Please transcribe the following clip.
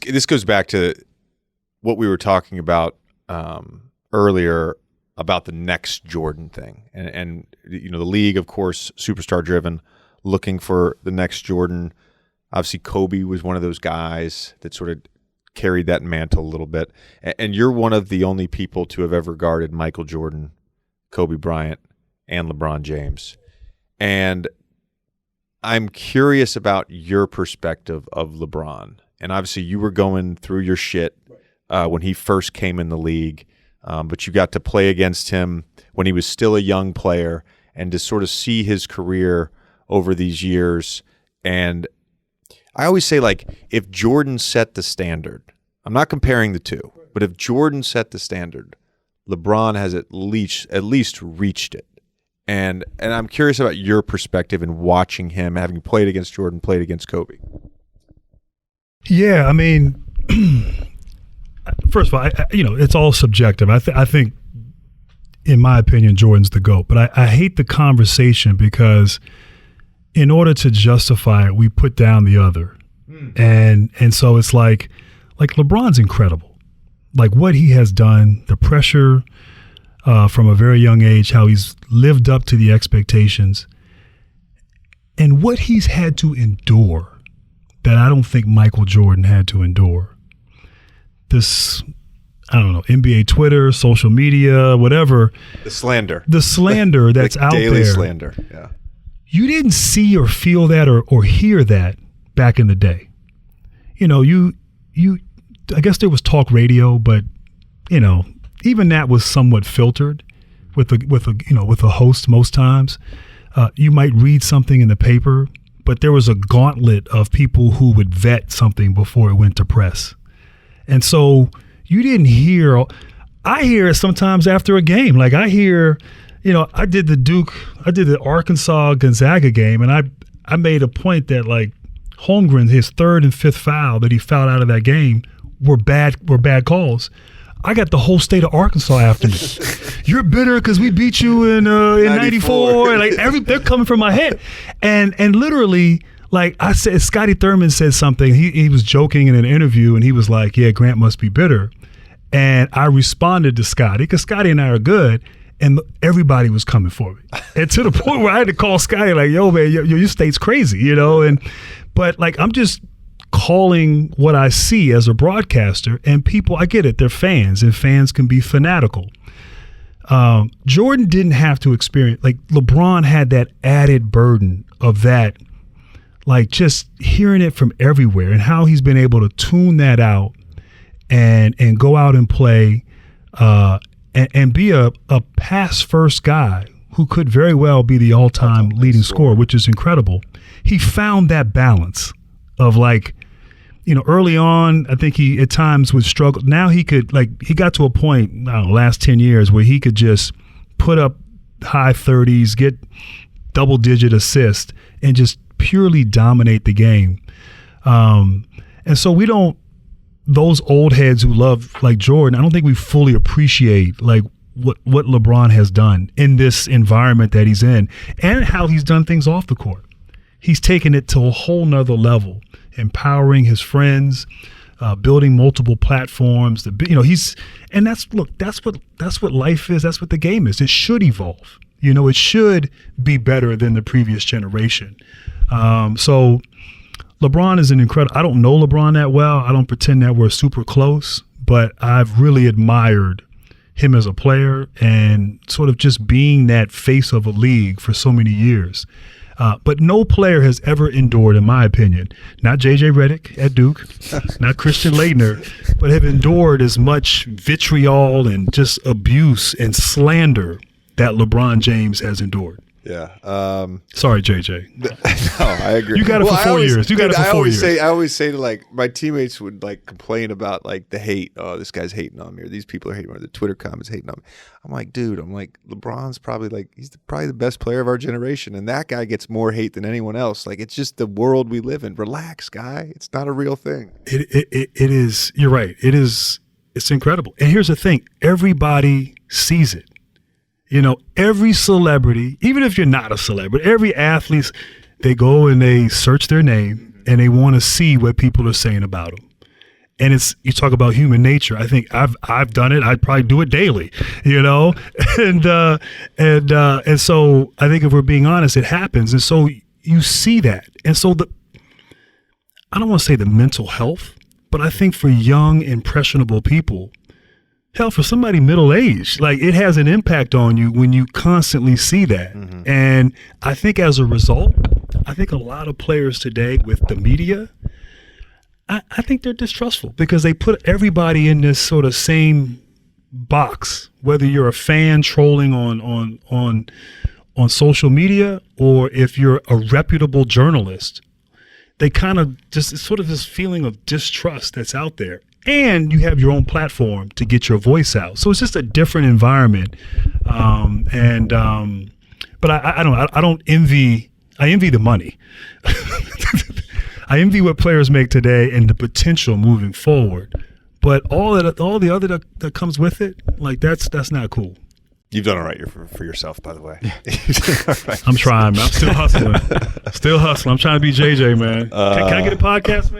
this goes back to what we were talking about earlier about the next Jordan thing, and the league, of course, superstar driven, looking for the next Jordan. Obviously, Kobe was one of those guys that sort of carried that mantle a little bit, and you're one of the only people to have ever guarded Michael Jordan, Kobe Bryant, and LeBron James. And I'm curious about your perspective of LeBron. And obviously you were going through your shit when he first came in the league, but you got to play against him when he was still a young player, and to sort of see his career over these years. And I always say, like, if Jordan set the standard, I'm not comparing the two, but if Jordan set the standard, LeBron has at least reached it. And I'm curious about your perspective in watching him, having played against Jordan, played against Kobe. Yeah, I mean, first of all, it's all subjective. I think, in my opinion, Jordan's the GOAT. But I hate the conversation because in order to justify it, we put down the other. And so it's like LeBron's incredible. Like what he has done, the pressure from a very young age, how he's lived up to the expectations, and what he's had to endure that I don't think Michael Jordan had to endure. This, I don't know, NBA Twitter, social media, whatever. The slander that's out there. Daily slander, yeah. You didn't see or feel that or hear that back in the day. I guess there was talk radio, but even that was somewhat filtered with a host most times. You might read something in the paper, but there was a gauntlet of people who would vet something before it went to press. And so you didn't hear, I hear it sometimes after a game. Like I hear, I did the Arkansas Gonzaga game, and I made a point that like Holmgren, his third and fifth foul that he fouled out of that game were bad calls. I got the whole state of Arkansas after me. You're bitter because we beat you in 94. Like they're coming from my head. And literally, like I said, Scotty Thurman said something. He was joking in an interview, and he was like, yeah, Grant must be bitter. And I responded to Scotty, because Scotty and I are good, and everybody was coming for me. And to the point where I had to call Scotty like, yo, man, your state's crazy, But like I'm just calling what I see as a broadcaster, and people, I get it, they're fans, and fans can be fanatical. Jordan didn't have to experience, like LeBron had that added burden of that, like just hearing it from everywhere, and how he's been able to tune that out and go out and play and be a pass first guy who could very well be the all-time leading scorer, which is incredible. He found that balance of like, early on, I think he at times would struggle. Now he got to a point, I don't know, last 10 years where he could just put up high 30s, get double-digit assists, and just purely dominate the game. And so those old heads who love like Jordan, I don't think we fully appreciate like what LeBron has done in this environment that he's in, and how he's done things off the court. He's taken it to a whole nother level, empowering his friends, building multiple platforms. That's what life is. That's what the game is. It should evolve. It should be better than the previous generation. So LeBron is an incredible. I don't know LeBron that well. I don't pretend that we're super close, but I've really admired him as a player and sort of just being that face of a league for so many years. But no player has ever endured, in my opinion, not JJ Redick at Duke, not Christian Laettner, but have endured as much vitriol and just abuse and slander that LeBron James has endured. Yeah. Sorry, JJ. No, I agree. You got it for 4 years. I always say to like my teammates would like complain about like the hate. Oh, this guy's hating on me, or these people are hating on me, or the Twitter comments hating on me. I'm like, dude, LeBron's probably he's probably the best player of our generation, and that guy gets more hate than anyone else. Like, it's just the world we live in. Relax, guy. It's not a real thing. It is. You're right. It is. It's incredible. And here's the thing: everybody sees it. Every celebrity, even if you're not a celebrity, every athlete, they go and they search their name and they want to see what people are saying about them. And you talk about human nature. I think I've done it. I'd probably do it daily, and so I think if we're being honest, it happens. And so you see that. And so I don't want to say the mental health, but I think for young, impressionable people, hell, for somebody middle-aged, like it has an impact on you when you constantly see that. Mm-hmm. And I think as a result, I think a lot of players today with the media, I think they're distrustful because they put everybody in this sort of same box, whether you're a fan trolling on social media or if you're a reputable journalist. They kind of just, it's sort of this feeling of distrust that's out there. And you have your own platform to get your voice out. So it's just a different environment. But I don't envy, I envy the money. I envy what players make today and the potential moving forward. But all the other that comes with it, like that's not cool. You've done all right for yourself, by the way. Right. I'm trying, man. I'm still hustling. I'm trying to be JJ, man. Can I get a podcast, man?